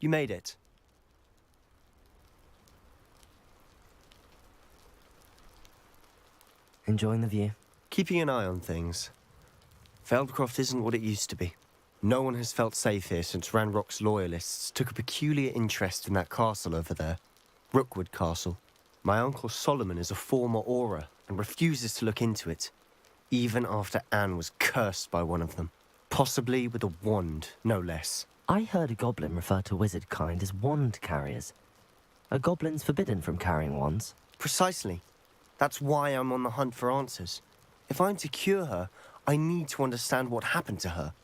You made it. Enjoying the view? Keeping an eye on things. Feldcroft isn't what it used to be. No one has felt safe here since Ranrock's loyalists took a peculiar interest in that castle over there. Rookwood Castle. My uncle Solomon is a former Auror and refuses to look into it, even after Anne was cursed by one of them. Possibly with a wand, no less. I heard a goblin refer to wizard kind as wand carriers. Are goblins forbidden from carrying wands? Precisely. That's why I'm on the hunt for answers. If I'm to cure her, I need to understand what happened to her.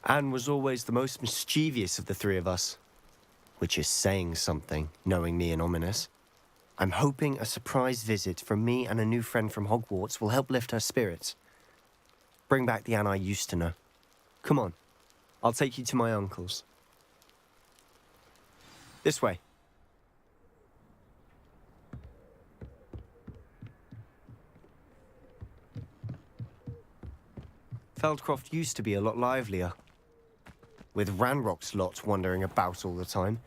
Anne was always the most mischievous of the three of us. Which is saying something, knowing me and Ominous. I'm hoping a surprise visit from me and a new friend from Hogwarts will help lift her spirits. Bring back the Anne I used to know. Come on, I'll take you to my uncle's. This way. Feldcroft used to be a lot livelier. With Ranrock's lot wandering about all the time,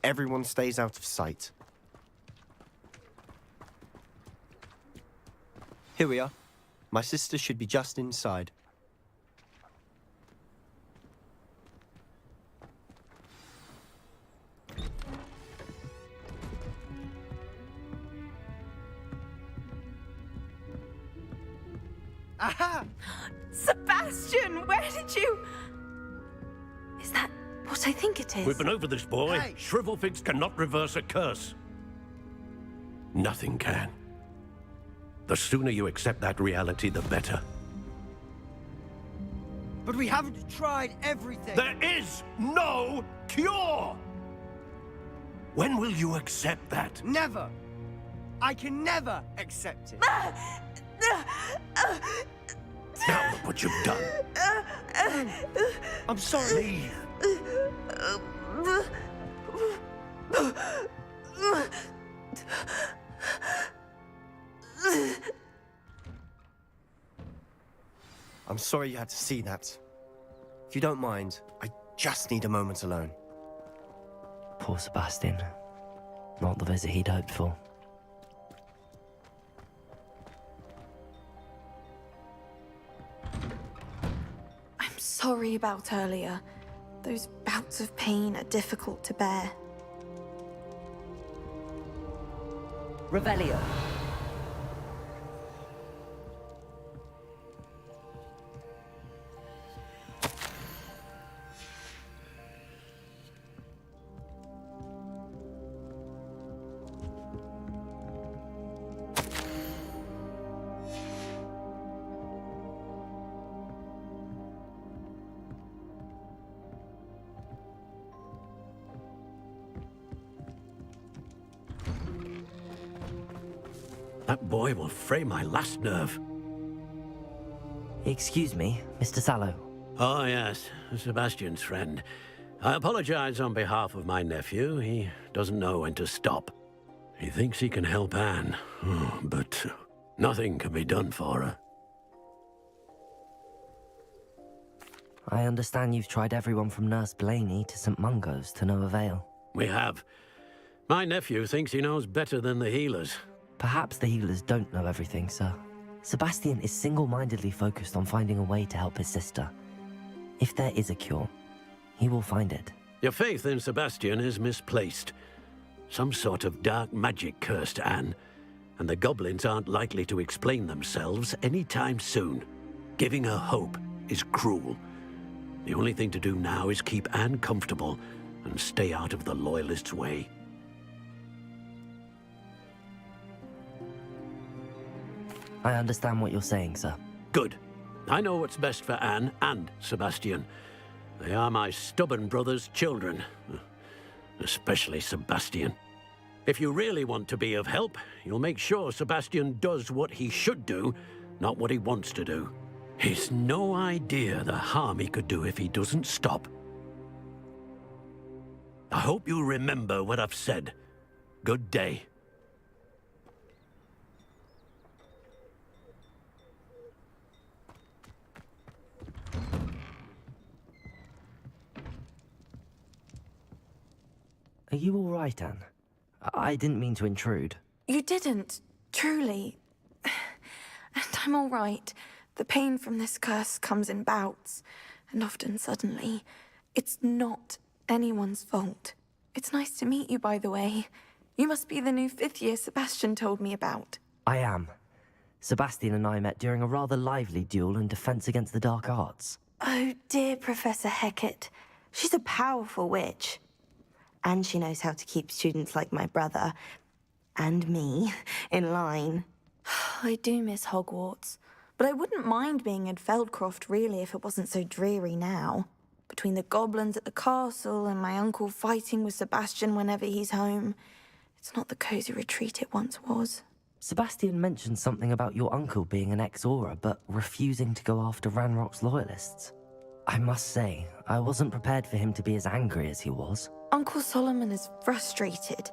everyone stays out of sight. Here we are. My sister should be just inside. Aha! Sebastian, where did you... Is that what I think it is? We've been over this, boy. Hey. Shrivelfigs cannot reverse a curse. Nothing can. The sooner you accept that reality, the better. But we haven't tried everything. There is no cure! When will you accept that? Never. I can never accept it. Now look what you've done. I'm sorry. I'm sorry you had to see that. If you don't mind, I just need a moment alone. Poor Sebastian. Not the visit he'd hoped for. I'm sorry about earlier. Those bouts of pain are difficult to bear. Revelio. That boy will fray my last nerve. Excuse me, Mr. Sallow. Oh, yes, Sebastian's friend. I apologize on behalf of my nephew. He doesn't know when to stop. He thinks he can help Anne, but nothing can be done for her. I understand you've tried everyone from Nurse Blaney to St. Mungo's to no avail. We have. My nephew thinks he knows better than the healers. Perhaps the healers don't know everything, sir. Sebastian is single-mindedly focused on finding a way to help his sister. If there is a cure, he will find it. Your faith in Sebastian is misplaced. Some sort of dark magic cursed Anne, and the goblins aren't likely to explain themselves anytime soon. Giving her hope is cruel. The only thing to do now is keep Anne comfortable and stay out of the Loyalists' way. I understand what you're saying, sir. Good. I know what's best for Anne and Sebastian. They are my stubborn brother's children. Especially Sebastian. If you really want to be of help, you'll make sure Sebastian does what he should do, not what he wants to do. He's no idea the harm he could do if he doesn't stop. I hope you remember what I've said. Good day. Are you all right, Anne? I didn't mean to intrude. You didn't, truly. And I'm all right. The pain from this curse comes in bouts, and often suddenly. It's not anyone's fault. It's nice to meet you, by the way. You must be the new 5th year Sebastian told me about. I am. Sebastian and I met during a rather lively duel in Defense Against the Dark Arts. Oh, dear Professor Hecat. She's a powerful witch. And she knows how to keep students like my brother, and me, in line. I do miss Hogwarts, but I wouldn't mind being in Feldcroft, really, if it wasn't so dreary now. Between the goblins at the castle and my uncle fighting with Sebastian whenever he's home, it's not the cozy retreat it once was. Sebastian mentioned something about your uncle being an ex-Auror, but refusing to go after Ranrock's loyalists. I must say, I wasn't prepared for him to be as angry as he was. Uncle Solomon is frustrated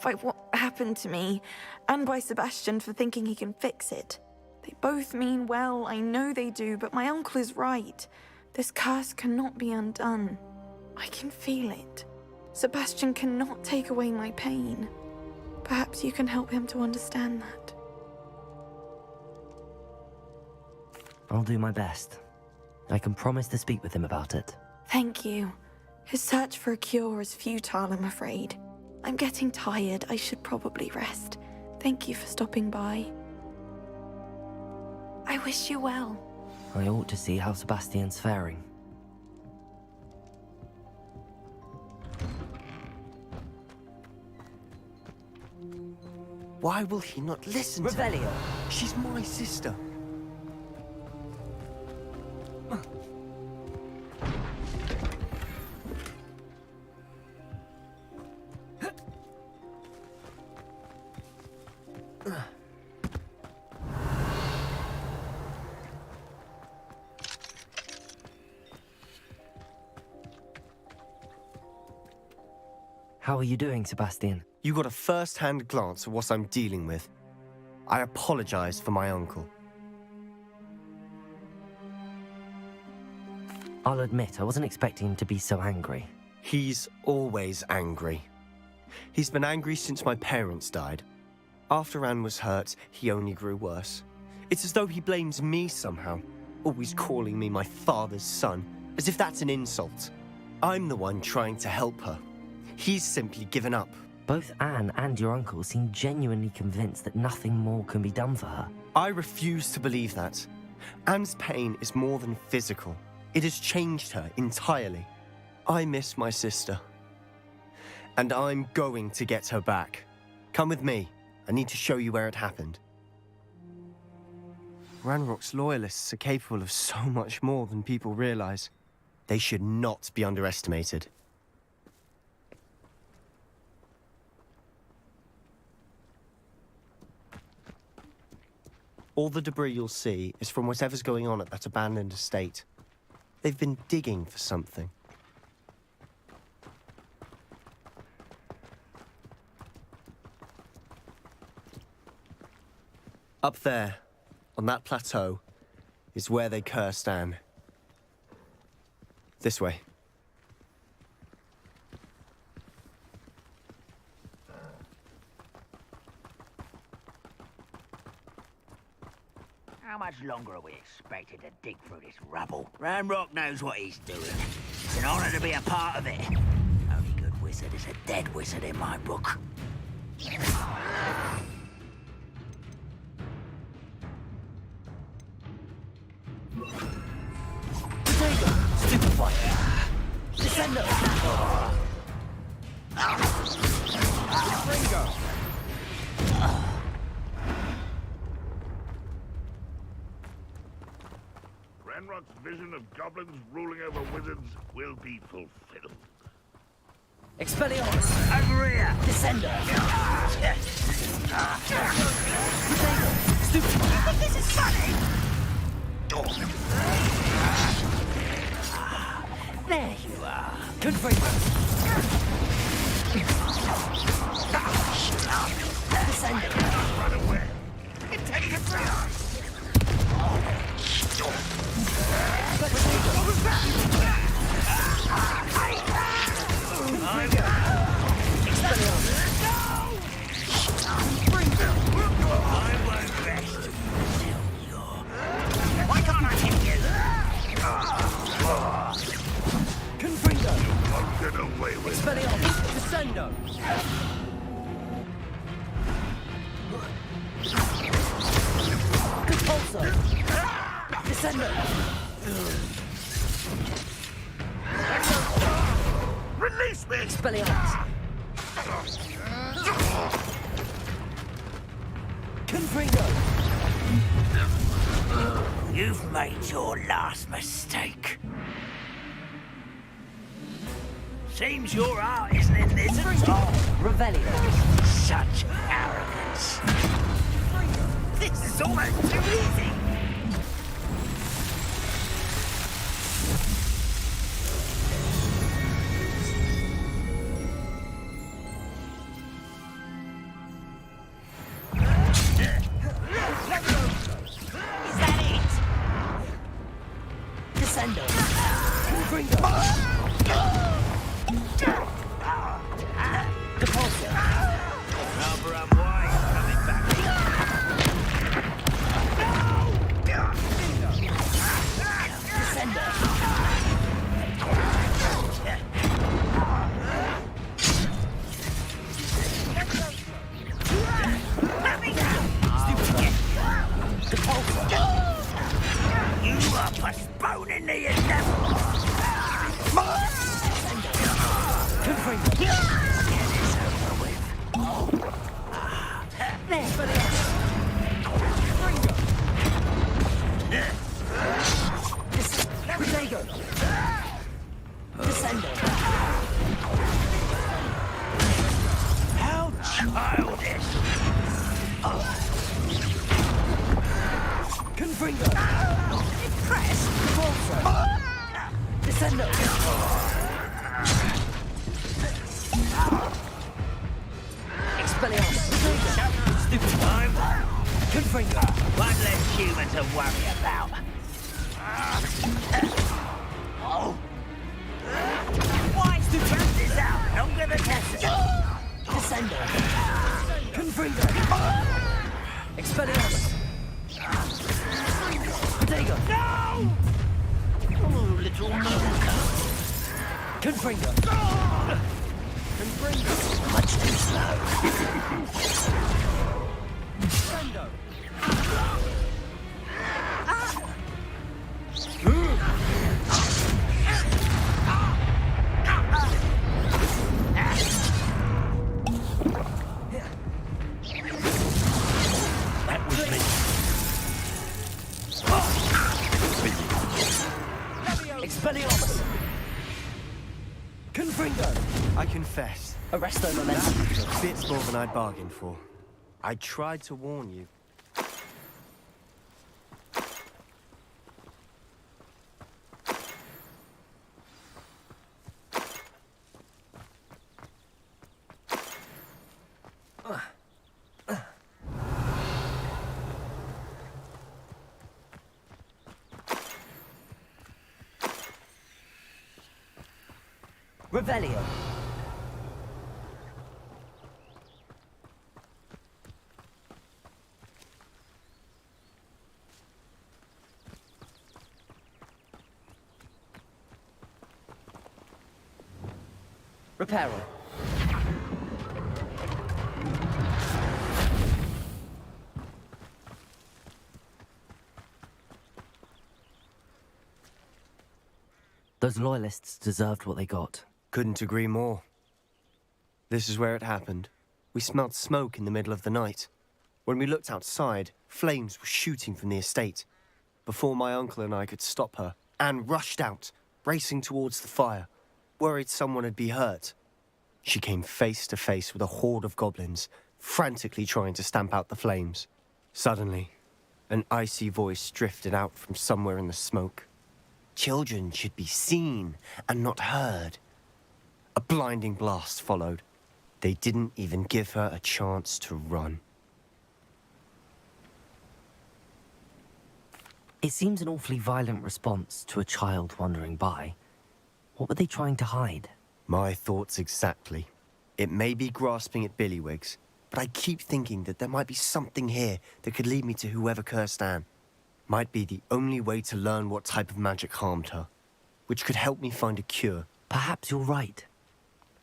by what happened to me, and by Sebastian for thinking he can fix it. They both mean well, I know they do, but my uncle is right. This curse cannot be undone. I can feel it. Sebastian cannot take away my pain. Perhaps you can help him to understand that. I'll do my best. I can promise to speak with him about it. Thank you. His search for a cure is futile, I'm afraid. I'm getting tired. I should probably rest. Thank you for stopping by. I wish you well. I ought to see how Sebastian's faring. Why will he not listen to Revelio. her? She's my sister. How are you doing, Sebastian? You got a first-hand glance at what I'm dealing with. I apologize for my uncle. I'll admit, I wasn't expecting him to be so angry. He's always angry. He's been angry since my parents died. After Anne was hurt, he only grew worse. It's as though he blames me somehow, always calling me my father's son, as if that's an insult. I'm the one trying to help her. He's simply given up. Both Anne and your uncle seem genuinely convinced that nothing more can be done for her. I refuse to believe that. Anne's pain is more than physical. It has changed her entirely. I miss my sister. And I'm going to get her back. Come with me. I need to show you where it happened. Ranrock's loyalists are capable of so much more than people realize. They should not be underestimated. All the debris you'll see is from whatever's going on at that abandoned estate. They've been digging for something. Up there, on that plateau, is where they cursed Anne. This way. How much longer are we expected to dig through this rubble? Ranrock knows what he's doing. It's an honor to be a part of it. Only good wizard is a dead wizard in my book. Stupefy! Descender! Ringo! Ranrock's vision of goblins ruling over wizards will be fulfilled. Expelliarmus! Over here! Descender! Stupefy! You think this is funny? There you are. Confringo! Descender! Run away! Take the ground! I won't rest until you're... Why can't I hit you? Confringo! I'll get away with it. Expelliarmus! Descendo! Repulso! Descendo! Release me! Expelliarmus! Confringo! You've made your last mistake. Seems your art isn't in this at all. Revelio! Such arrogance. This is almost too easy. Is that it? Descendo! Confringo! Repulso! Rubber and white coming back. Descendo! You are postponing the inevitable. Confringo! Get this over with. Protego! Descendo! How childish. Confringo! Impressed. Repulso! Descendo! Expelliarmus! Protego! Stupid time. Confringo! One less human to worry about. Oh. Why stupid this out longer than necessary? Descendo! Confringo! Expelliarmus! Protego! No! Oh, little mocha. Confringo! Confringo! Much too slow. Descendo! That was me. Expelliarmus! Confringo! I confess, Arresto momentum. that was a bit more than I'd bargained for. I tried to warn you. Revelio! Reparo. Those loyalists deserved what they got. Couldn't agree more. This is where it happened. We smelled smoke in the middle of the night. When we looked outside, flames were shooting from the estate. Before my uncle and I could stop her, Anne rushed out, racing towards the fire, worried someone had been hurt. She came face to face with a horde of goblins, frantically trying to stamp out the flames. Suddenly, an icy voice drifted out from somewhere in the smoke. Children should be seen and not heard. A blinding blast followed. They didn't even give her a chance to run. It seems an awfully violent response to a child wandering by. What were they trying to hide? My thoughts exactly. It may be grasping at billywhigs, but I keep thinking that there might be something here that could lead me to whoever cursed Anne. Might be the only way to learn what type of magic harmed her, which could help me find a cure. Perhaps you're right.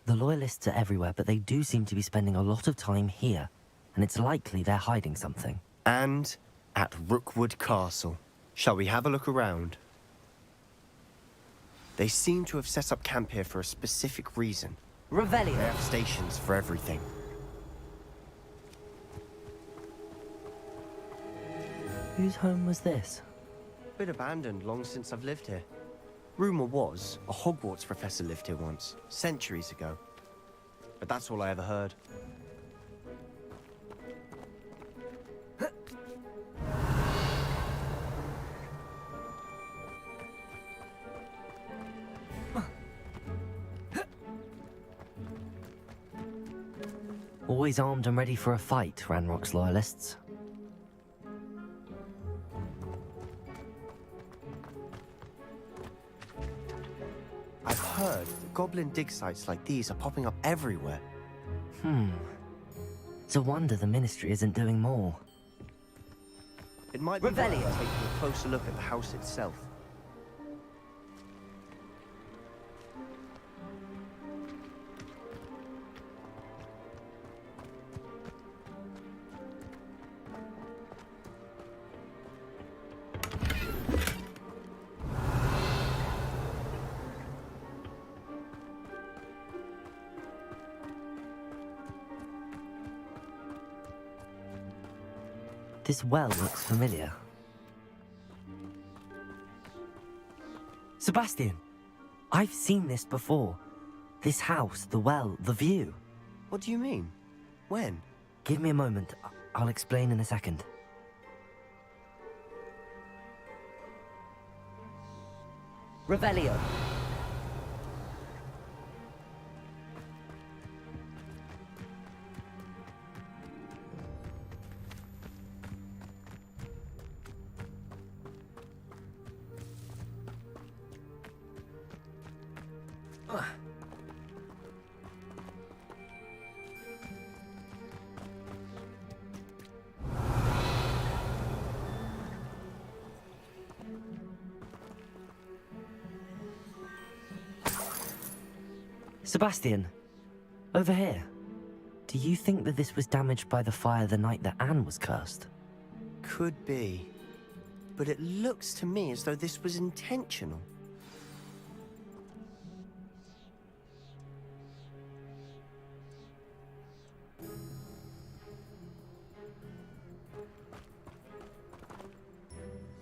The Loyalists are everywhere, but they do seem to be spending a lot of time here, and it's likely they're hiding something. And at Rookwood Castle. Shall we have a look around? They seem to have set up camp here for a specific reason. Revelio. They have stations for everything. Whose home was this? Been abandoned long since I've lived here. Rumour was a Hogwarts professor lived here once, centuries ago. But that's all I ever heard. Always armed and ready for a fight, Ranrock's Loyalists. I've heard that goblin dig sites like these are popping up everywhere. It's a wonder the Ministry isn't doing more. It might be worth taking a closer look at the house itself. This well looks familiar. Sebastian! I've seen this before. This house, the well, the view. What do you mean? When? Give me a moment. I'll explain in a second. Revelio. Sebastian, over here. Do you think that this was damaged by the fire the night that Anne was cursed? Could be. But it looks to me as though this was intentional.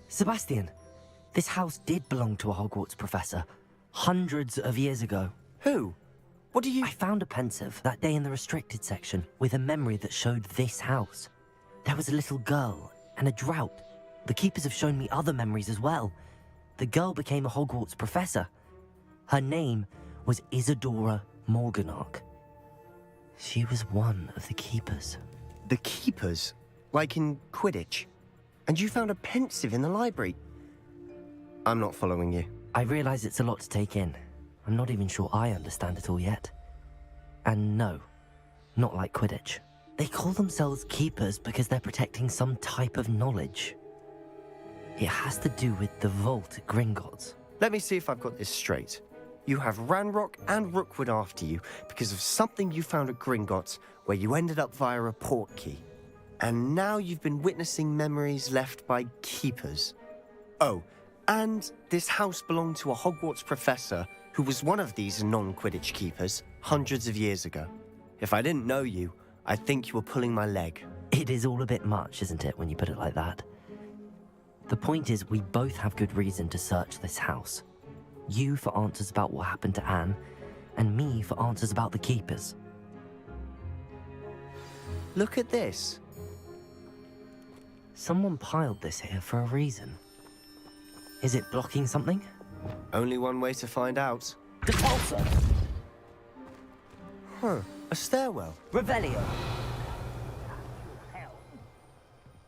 Sebastian, this house did belong to a Hogwarts professor, hundreds of years ago. Who? What do you... I found a pensive that day in the restricted section with a memory that showed this house. There was a little girl and a drought. The keepers have shown me other memories as well. The girl became a Hogwarts professor. Her name was Isadora Morganach. She was one of the keepers. The keepers? Like in Quidditch? And you found a pensive in the library? I'm not following you. I realize it's a lot to take in. I'm not even sure I understand it all yet. And no, not like Quidditch. They call themselves keepers because they're protecting some type of knowledge. It has to do with the vault at Gringotts. Let me see if I've got this straight. You have Ranrock and Rookwood after you because of something you found at Gringotts where you ended up via a portkey. And now you've been witnessing memories left by keepers. Oh, and this house belonged to a Hogwarts professor who was one of these non-Quidditch keepers hundreds of years ago. If I didn't know you, I'd think you were pulling my leg. It is all a bit much, isn't it, when you put it like that? The point is, we both have good reason to search this house. You for answers about what happened to Anne, and me for answers about the keepers. Look at this. Someone piled this here for a reason. Is it blocking something? Only one way to find out. Depulsor! Huh, a stairwell. Revelio! Hell.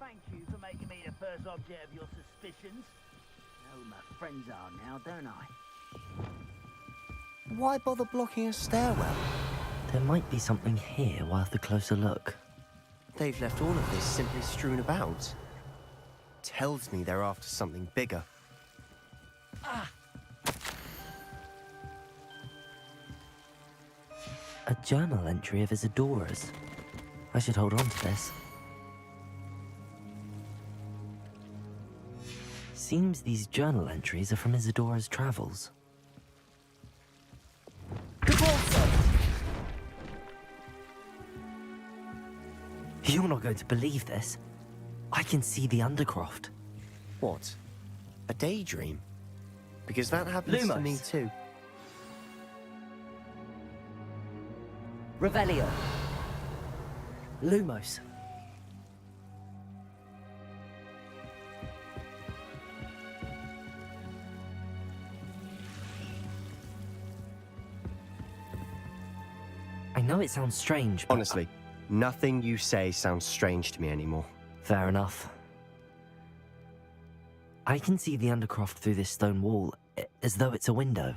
Thank you for making me the first object of your suspicions. I know who my friends are now, don't I? Why bother blocking a stairwell? There might be something here worth a closer look. They've left all of this simply strewn about. Tells me they're after something bigger. A journal entry of Isadora's. I should hold on to this. Seems these journal entries are from Isadora's travels. You're not going to believe this. I can see the Undercroft. What? A daydream? Because that happens to me Lumos. too. Revelio. Lumos. I know it sounds strange, but... Honestly, nothing you say sounds strange to me anymore. Fair enough. I can see the Undercroft through this stone wall, as though it's a window.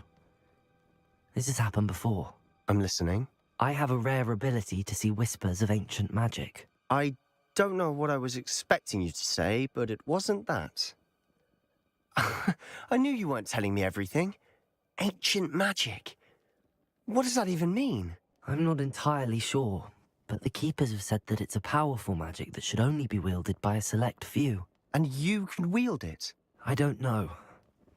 This has happened before. I'm listening. I have a rare ability to see whispers of ancient magic. I don't know what I was expecting you to say, but it wasn't that. I knew you weren't telling me everything. Ancient magic. What does that even mean? I'm not entirely sure, but the Keepers have said that it's a powerful magic that should only be wielded by a select few. And you can wield it? I don't know,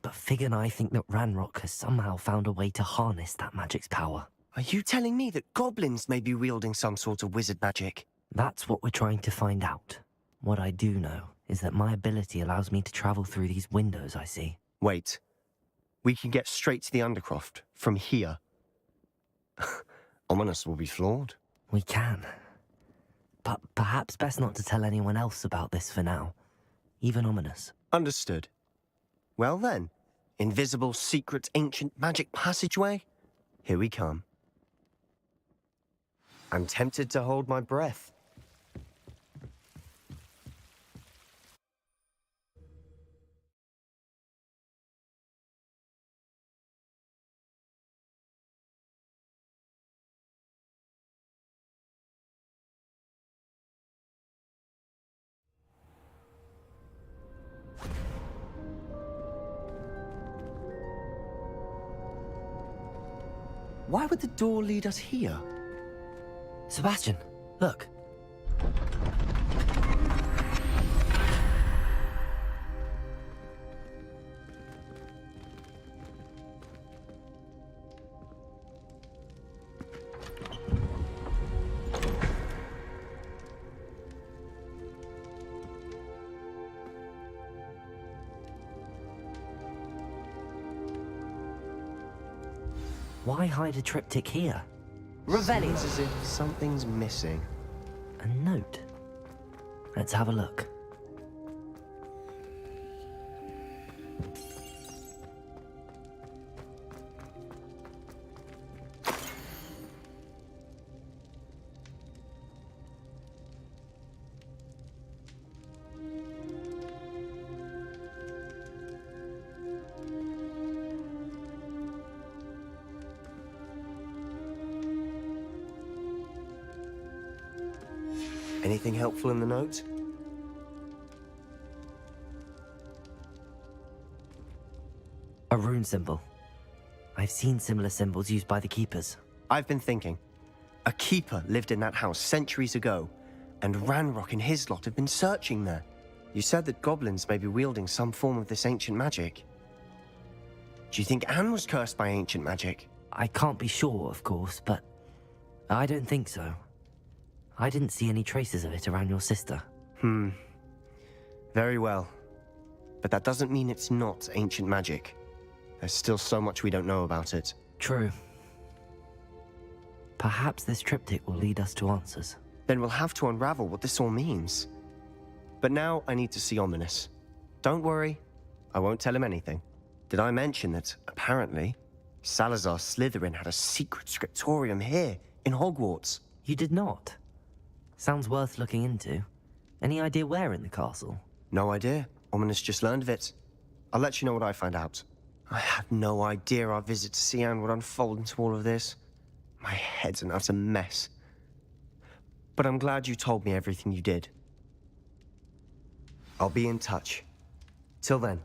but Fig and I think that Ranrock has somehow found a way to harness that magic's power. Are you telling me that goblins may be wielding some sort of wizard magic? That's what we're trying to find out. What I do know is that my ability allows me to travel through these windows I see. Wait. We can get straight to the Undercroft from here. Ominous will be floored. We can. But perhaps best not to tell anyone else about this for now. Even Ominous. Understood. Well then, invisible, secret, ancient magic passageway? Here we come. I'm tempted to hold my breath. Why would the door lead us here? Sebastian, look. Why hide a triptych here? Revelio. Seems as if something's missing. A note. Let's have a look. Anything helpful in the note? A rune symbol. I've seen similar symbols used by the Keepers. I've been thinking. A keeper lived in that house centuries ago, and Ranrock and his lot have been searching there. You said that goblins may be wielding some form of this ancient magic. Do you think Anne was cursed by ancient magic? I can't be sure, of course, but I don't think so. I didn't see any traces of it around your sister. Very well. But that doesn't mean it's not ancient magic. There's still so much we don't know about it. True. Perhaps this triptych will lead us to answers. Then we'll have to unravel what this all means. But now I need to see Ominous. Don't worry, I won't tell him anything. Did I mention that, apparently, Salazar Slytherin had a secret scriptorium here, in Hogwarts? You did not? Sounds worth looking into. Any idea where in the castle? No idea. Ominous just learned of it. I'll let you know what I find out. I had no idea our visit to Sian would unfold into all of this. My head's an utter mess. But I'm glad you told me everything you did. I'll be in touch. Till then.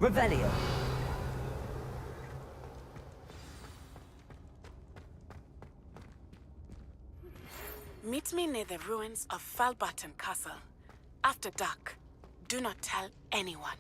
Revelio. Meet me near the ruins of Falbarton Castle. After dark. Do not tell anyone.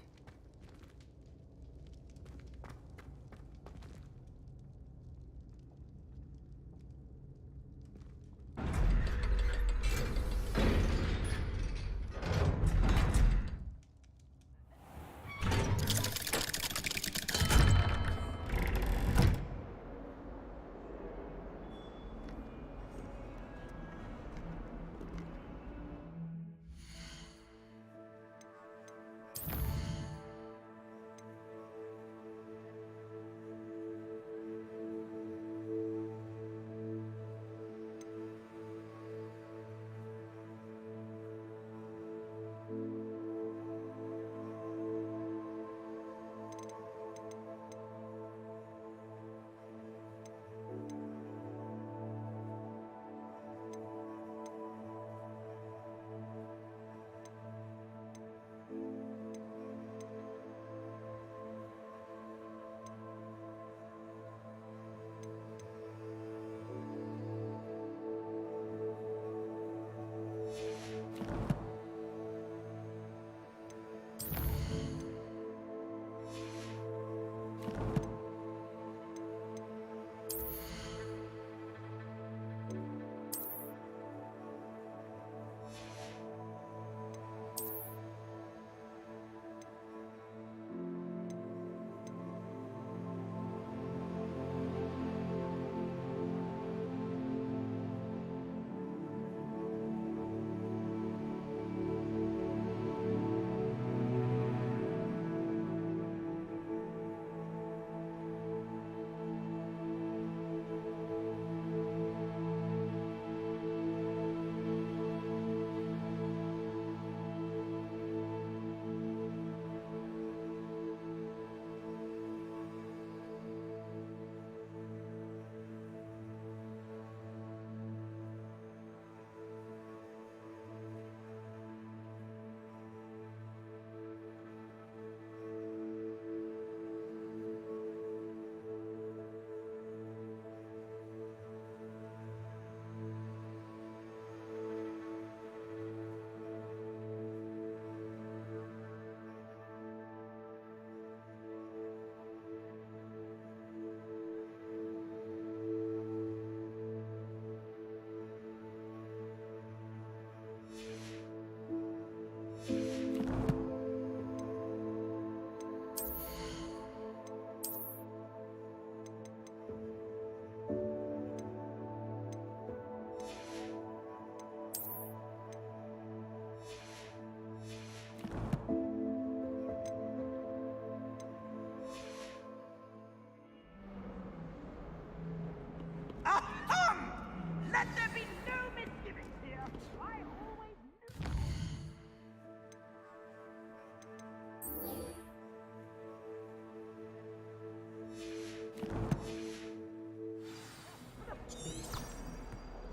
Let there be no misgivings here. I always knew.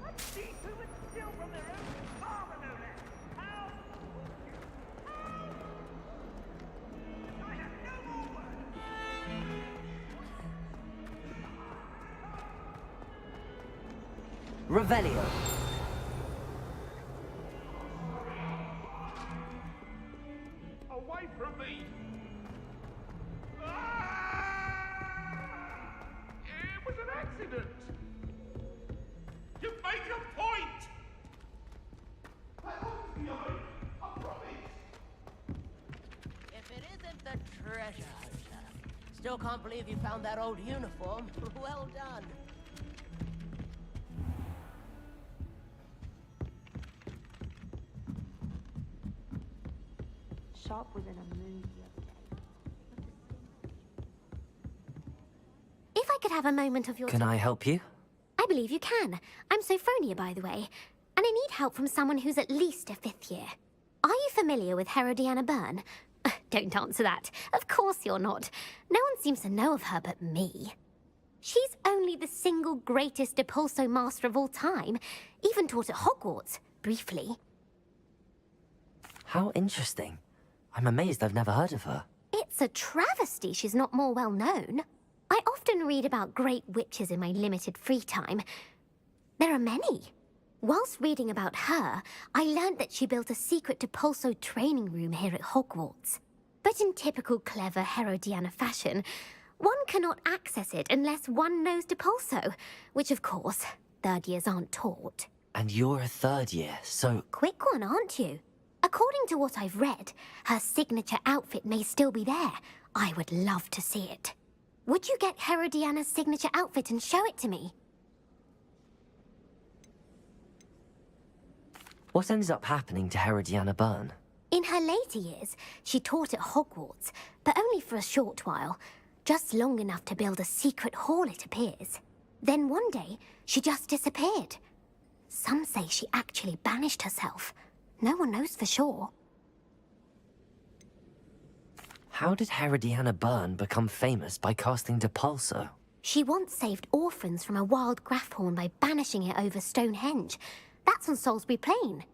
Let's see who would steal from their own father, no less. How? I have no more words. Revelio. Away from me! It was an accident! You make a point! I hope you I promise! If it isn't the treasure hunter. Still can't believe you found that old uniform. Well done. Sharp was in a mood the other day. If I could have a moment of your Can I help you? I believe you can. I'm I'm Sophronia, by the way, and I need help from someone who's at least a 5th year. Are you familiar with Herodiana Byrne? Don't answer that. Of course you're not. No one seems to know of her but me. She's only the single greatest Depulso master of all time, even taught at Hogwarts, briefly. How interesting. I'm amazed I've never heard of her. It's a travesty she's not more well known. I often read about great witches in my limited free time. There are many. Whilst reading about her, I learned that she built a secret Depulso training room here at Hogwarts. But in typical clever Herodiana fashion, one cannot access it unless one knows Depulso, which of course, 3rd years aren't taught. And you're a 3rd year, so... Quick one, aren't you? According to what I've read, her signature outfit may still be there. I would love to see it. Would you get Herodiana's signature outfit and show it to me? What ended up happening to Herodiana Byrne? In her later years, she taught at Hogwarts, but only for a short while. Just long enough to build a secret hall, it appears. Then one day, she just disappeared. Some say she actually banished herself. No one knows for sure. How did Herodiana Byrne become famous by casting Depulso? She once saved orphans from a wild Grafhorn by banishing it over Stonehenge. That's on Salisbury Plain.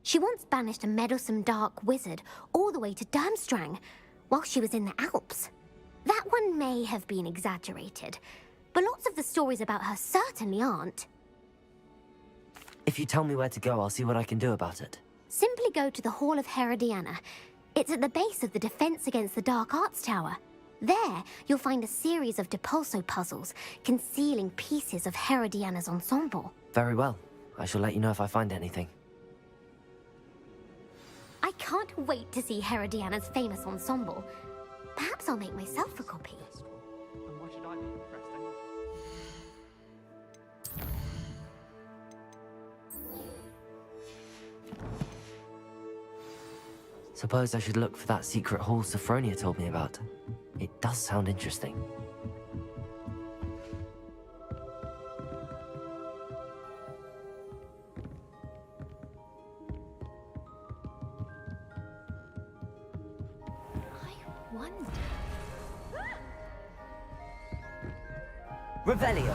She once banished a meddlesome dark wizard all the way to Durmstrang while she was in the Alps. That one may have been exaggerated, but lots of the stories about her certainly aren't. If you tell me where to go, I'll see what I can do about it. Simply go to the Hall of Herodiana. It's at the base of the Defense Against the Dark Arts Tower. There, you'll find a series of Depulso puzzles concealing pieces of Herodiana's ensemble. Very well. I shall let you know if I find anything. I can't wait to see Herodiana's famous ensemble. Perhaps I'll make myself a copy. Why should I be impressed anyway? Suppose I should look for that secret hall Sophronia told me about. It does sound interesting. Revelio.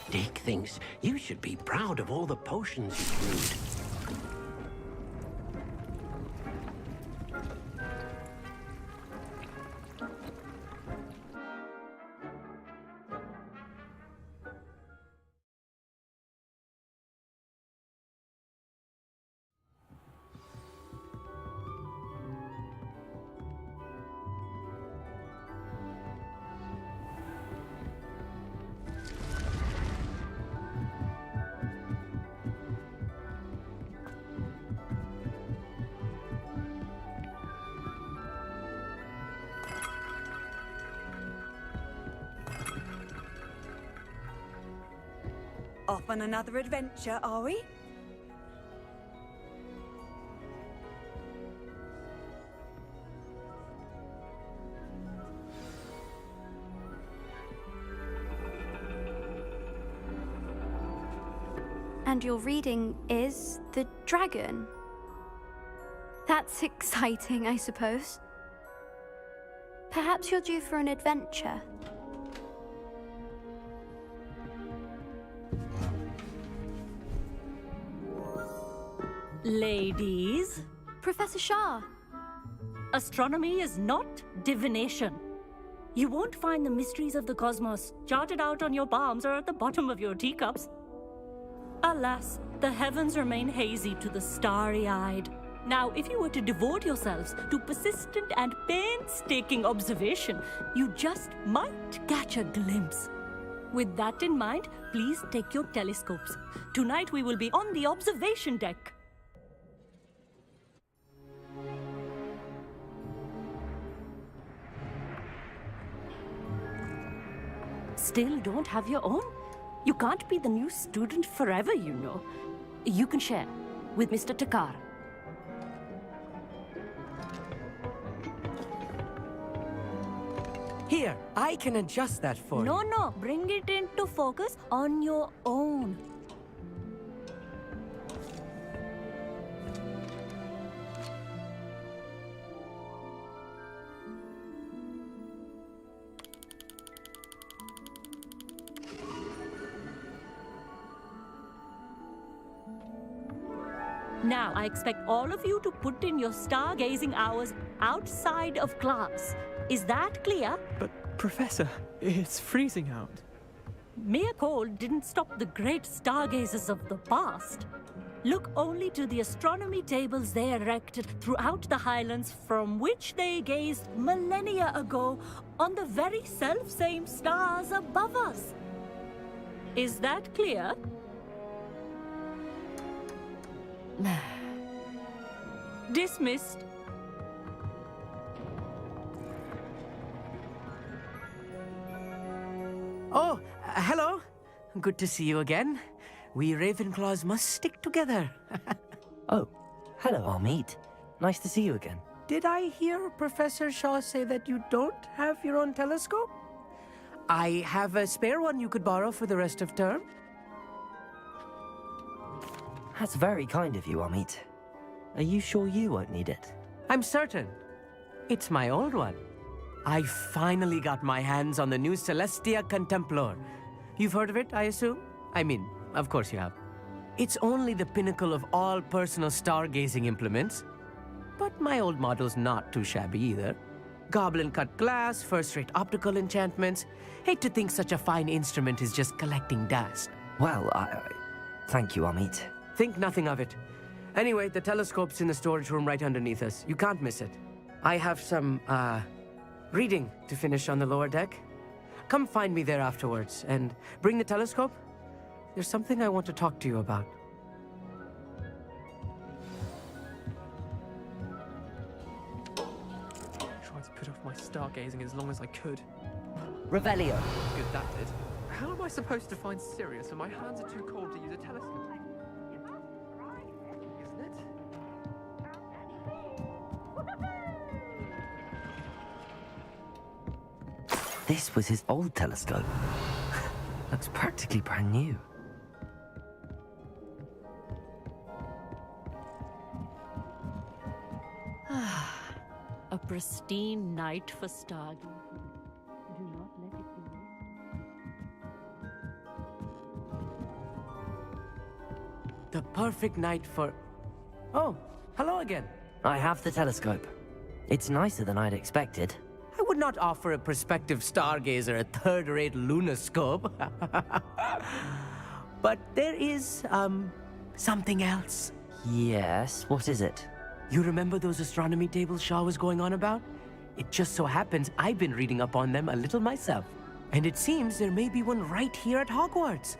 Dick thinks you should be proud of all the potions you brewed. Off on another adventure, are we? And your reading is The Dragon. That's exciting, I suppose. Perhaps you're due for an adventure. Ladies, Professor Shah. astronomy is not divination. You won't find the mysteries of the cosmos charted out on your palms or at the bottom of your teacups. Alas, the heavens remain hazy to the starry-eyed. Now, if you were to devote yourselves to persistent and painstaking observation, you just might catch a glimpse. With that in mind, please take your telescopes. Tonight we will be on the observation deck. Still don't have your own? You can't be the new student forever, you know. You can share with Mr. Takar. Here, I can adjust that for you. No, bring it into focus on your own. Now, I expect all of you to put in your stargazing hours outside of class. Is that clear? But, Professor, it's freezing out. Mere cold didn't stop the great stargazers of the past. Look only to the astronomy tables they erected throughout the Highlands from which they gazed millennia ago on the very self-same stars above us. Is that clear? Dismissed. Oh, hello. Good to see you again. We Ravenclaws must stick together. Oh, hello, Amit. Nice to see you again. Did I hear Professor Shaw say that you don't have your own telescope? I have a spare one you could borrow for the rest of term. That's very kind of you, Amit. Are you sure you won't need it? I'm certain. It's my old one. I finally got my hands on the new Celestia Contemplar. You've heard of it, I assume? I mean, of course you have. It's only the pinnacle of all personal stargazing implements. But my old model's not too shabby either. Goblin-cut glass, first-rate optical enchantments. Hate to think such a fine instrument is just collecting dust. Well, thank you, Amit. Think nothing of it. Anyway, the telescope's in the storage room right underneath us. You can't miss it. I have some, reading to finish on the lower deck. Come find me there afterwards, and bring the telescope. There's something I want to talk to you about. I tried to put off my stargazing as long as I could. Revelio. Good that did. How am I supposed to find Sirius when my hands are too cold to use a telescope? Isn't it? This was his old telescope. Looks practically brand new. A pristine night for stargazing. Do not let it be missed. The perfect night for... Oh, hello again. I have the telescope. It's nicer than I'd expected. I would not offer a prospective stargazer a third-rate lunoscope. But there is, something else. Yes, what is it? You remember those astronomy tables Shaw was going on about? It just so happens I've been reading up on them a little myself. And it seems there may be one right here at Hogwarts.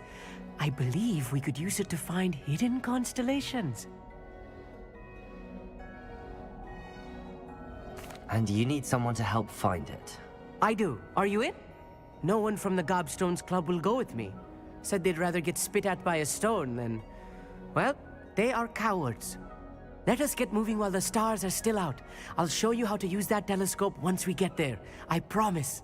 I believe we could use it to find hidden constellations. And you need someone to help find it. I do. Are you in? No one from the Gobstones Club will go with me. Said they'd rather get spit at by a stone than... Well, they are cowards. Let us get moving while the stars are still out. I'll show you how to use that telescope once we get there. I promise.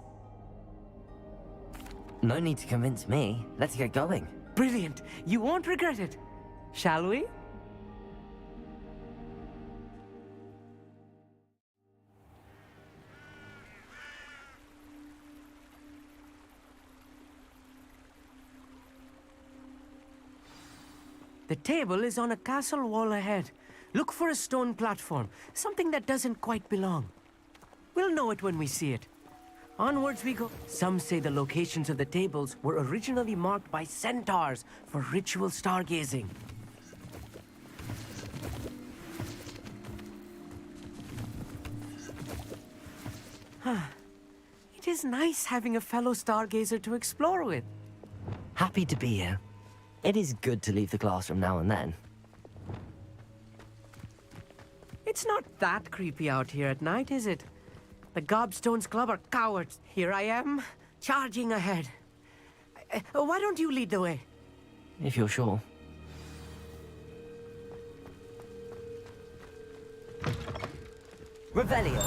No need to convince me. Let's get going. Brilliant. You won't regret it. Shall we? The table is on a castle wall ahead. Look for a stone platform, something that doesn't quite belong. We'll know it when we see it. Onwards we go. Some say the locations of the tables were originally marked by centaurs for ritual stargazing. It is nice having a fellow stargazer to explore with. Happy to be here. It is good to leave the classroom now and then. It's not that creepy out here at night, is it? The Gobstones Club are cowards. Here I am, charging ahead. Why don't you lead the way? If you're sure. Revelio.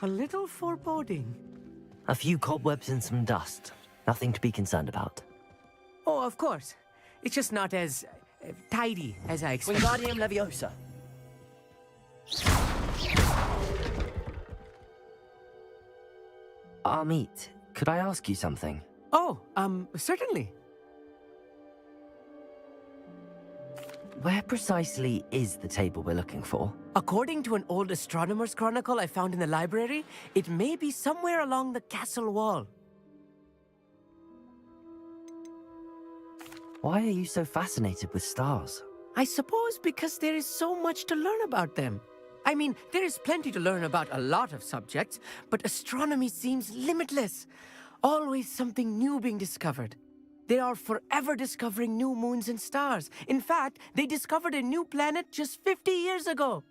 A little foreboding. A few cobwebs and some dust. Nothing to be concerned about. Oh, of course. It's just not as tidy as I expected. Wingardium Leviosa. Amit, could I ask you something? Oh, certainly. Where precisely is the table we're looking for? According to an old astronomer's chronicle I found in the library, it may be somewhere along the castle wall. Why are you so fascinated with stars? I suppose because there is so much to learn about them. I mean, there is plenty to learn about a lot of subjects, but astronomy seems limitless. Always something new being discovered. They are forever discovering new moons and stars. In fact, they discovered a new planet just 50 years ago.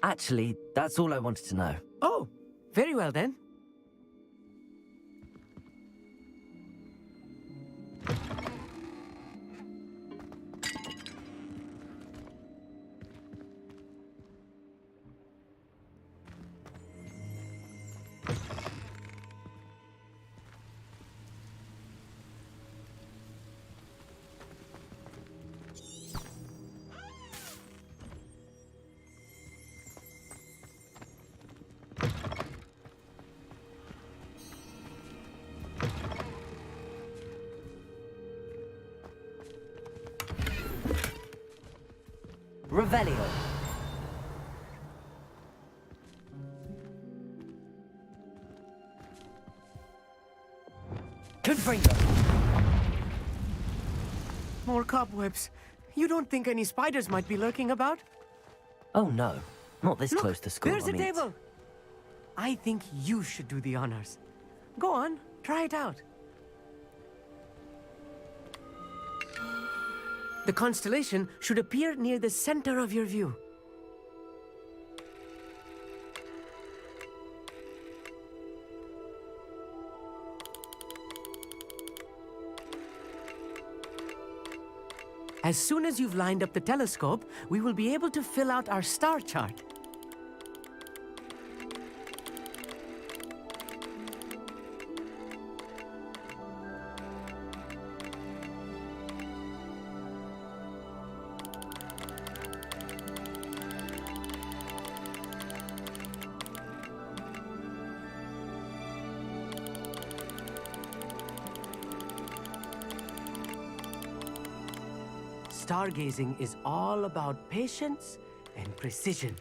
Actually, that's all I wanted to know. Oh, very well then. Revelio. Confringo. More cobwebs. You don't think any spiders might be lurking about? Oh no, not this Look, close to school. There's a table. I think you should do the honors. Go on, try it out. The constellation should appear near the center of your view. As soon as you've lined up the telescope, we will be able to fill out our star chart. Stargazing is all about patience and precision.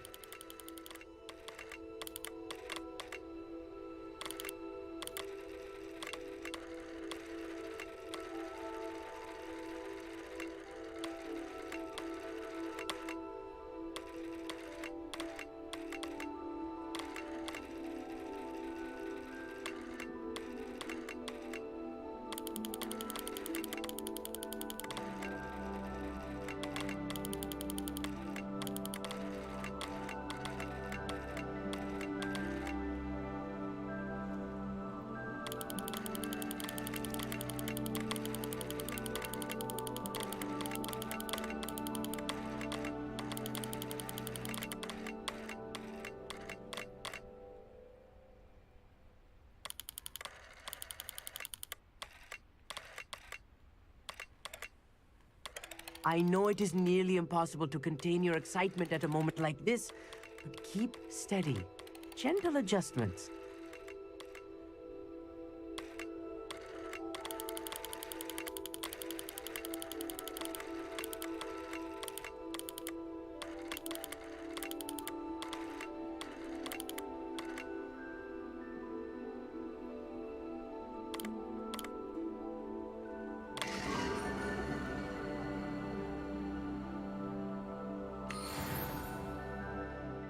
I know it is nearly impossible to contain your excitement at a moment like this, but keep steady. Gentle adjustments.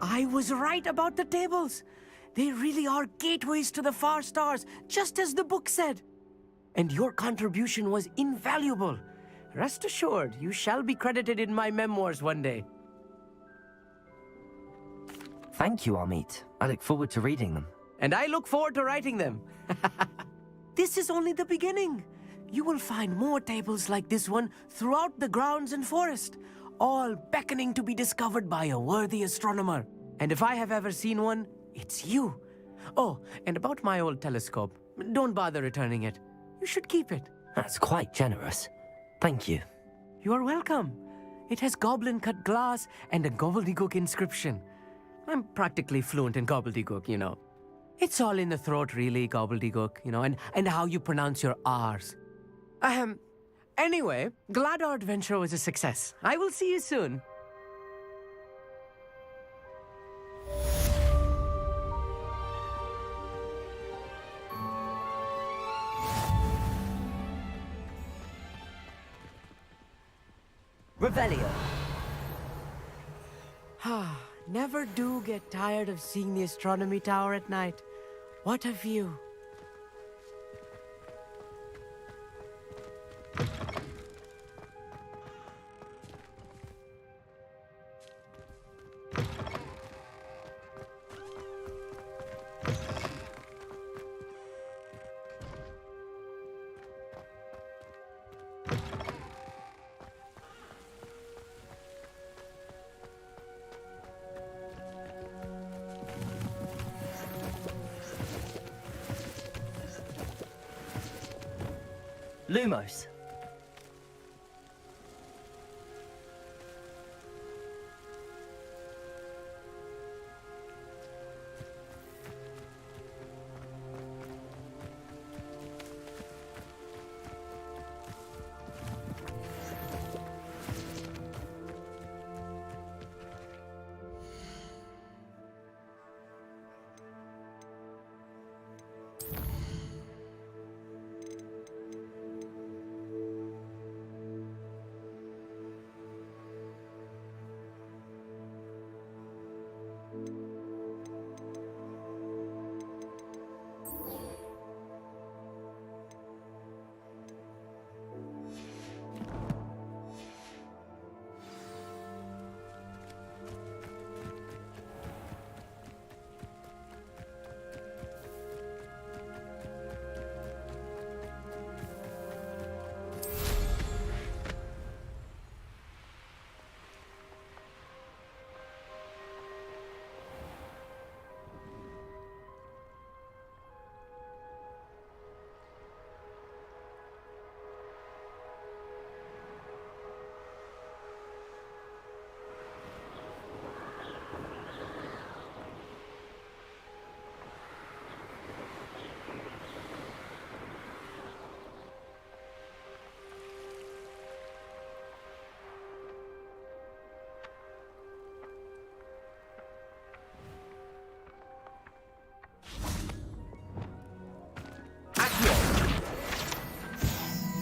I was right about the tables. They really are gateways to the far stars, just as the book said. And your contribution was invaluable. Rest assured, you shall be credited in my memoirs one day. Thank you, Amit. I look forward to reading them. And I look forward to writing them. This is only the beginning. You will find more tables like this one throughout the grounds and forest, all beckoning to be discovered by a worthy astronomer. And if I have ever seen one, it's you. Oh, and about my old telescope, don't bother returning it. You should keep it. That's quite generous. Thank you. You are welcome. It has goblin-cut glass and a gobbledygook inscription. I'm practically fluent in gobbledygook, you know. It's all in the throat, really, gobbledygook, you know, and how you pronounce your R's. Anyway, glad our adventure was a success. I will see you soon. Revelio. Never do get tired of seeing the astronomy tower at night. What a view. Lumos.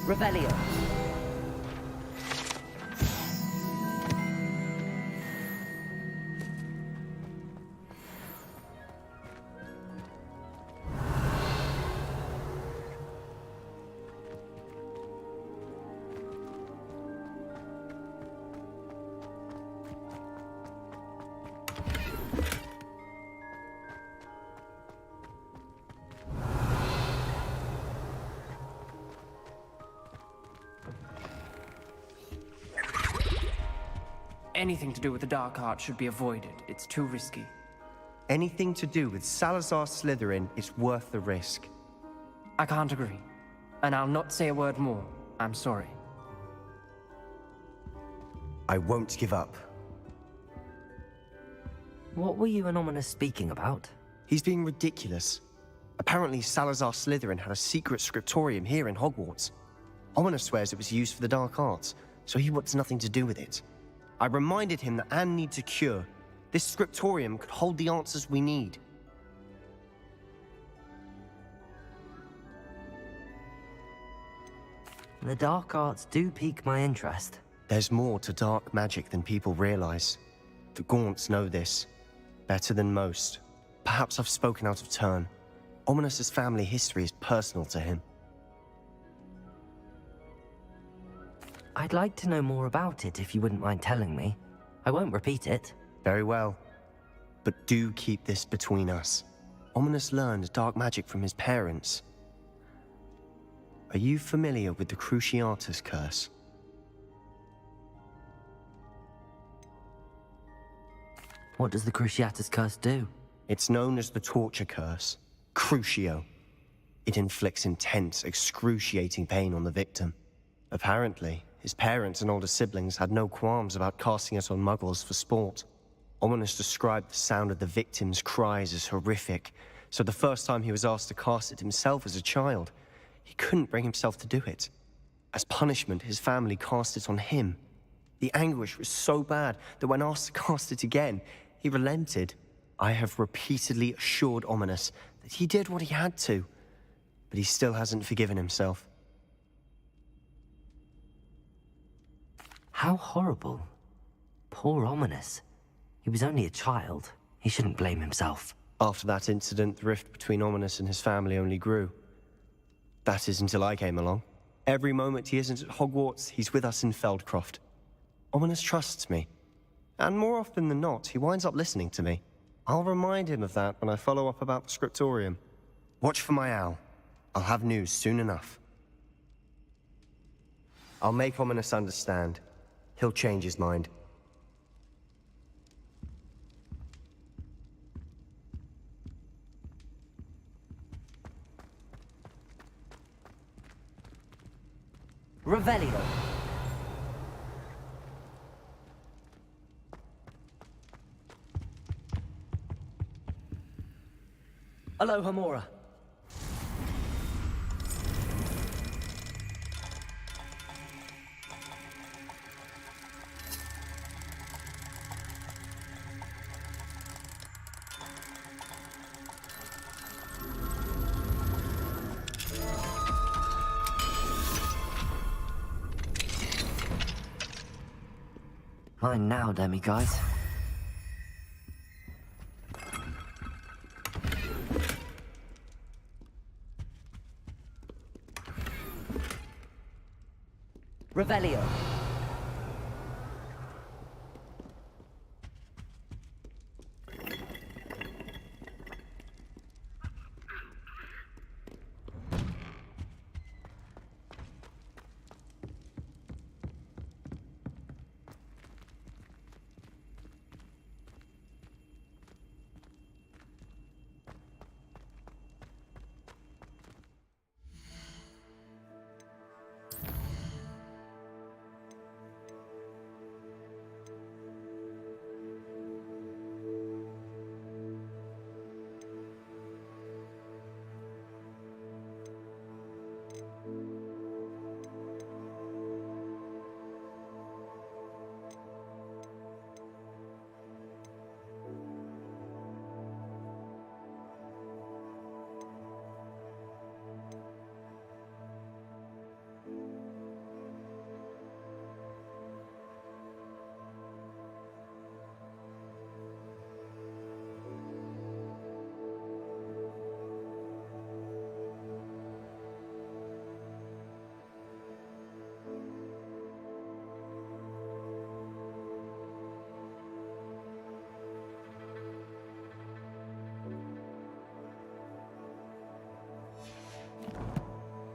Revelio. Anything to do with the dark art should be avoided. It's too risky. Anything to do with Salazar Slytherin is worth the risk. I can't agree. And I'll not say a word more. I'm sorry. I won't give up. What were you and Ominous speaking about? He's being ridiculous. Apparently Salazar Slytherin had a secret scriptorium here in Hogwarts. Ominous swears it was used for the dark arts, so he wants nothing to do with it. I reminded him that Anne needs a cure. This scriptorium could hold the answers we need. The dark arts do pique my interest. There's more to dark magic than people realize. The Gaunts know this better than most. Perhaps I've spoken out of turn. Ominous's family history is personal to him. I'd like to know more about it if you wouldn't mind telling me. I won't repeat it. Very well. But do keep this between us. Ominous learned dark magic from his parents. Are you familiar with the Cruciatus curse? What does the Cruciatus curse do? It's known as the torture curse. Crucio. It inflicts intense, excruciating pain on the victim. Apparently, his parents and older siblings had no qualms about casting it on muggles for sport. Ominous described the sound of the victim's cries as horrific, so the first time he was asked to cast it himself as a child, he couldn't bring himself to do it. As punishment, his family cast it on him. The anguish was so bad that when asked to cast it again, he relented. I have repeatedly assured Ominous that he did what he had to, but he still hasn't forgiven himself. How horrible. Poor Ominous. He was only a child. He shouldn't blame himself. After that incident, the rift between Ominous and his family only grew. That is until I came along. Every moment he isn't at Hogwarts, he's with us in Feldcroft. Ominous trusts me. And more often than not, he winds up listening to me. I'll remind him of that when I follow up about the scriptorium. Watch for my owl. I'll have news soon enough. I'll make Ominous understand. He'll change his mind. Revelio. Aloha Mora. Mine now, demiguise. Revelio.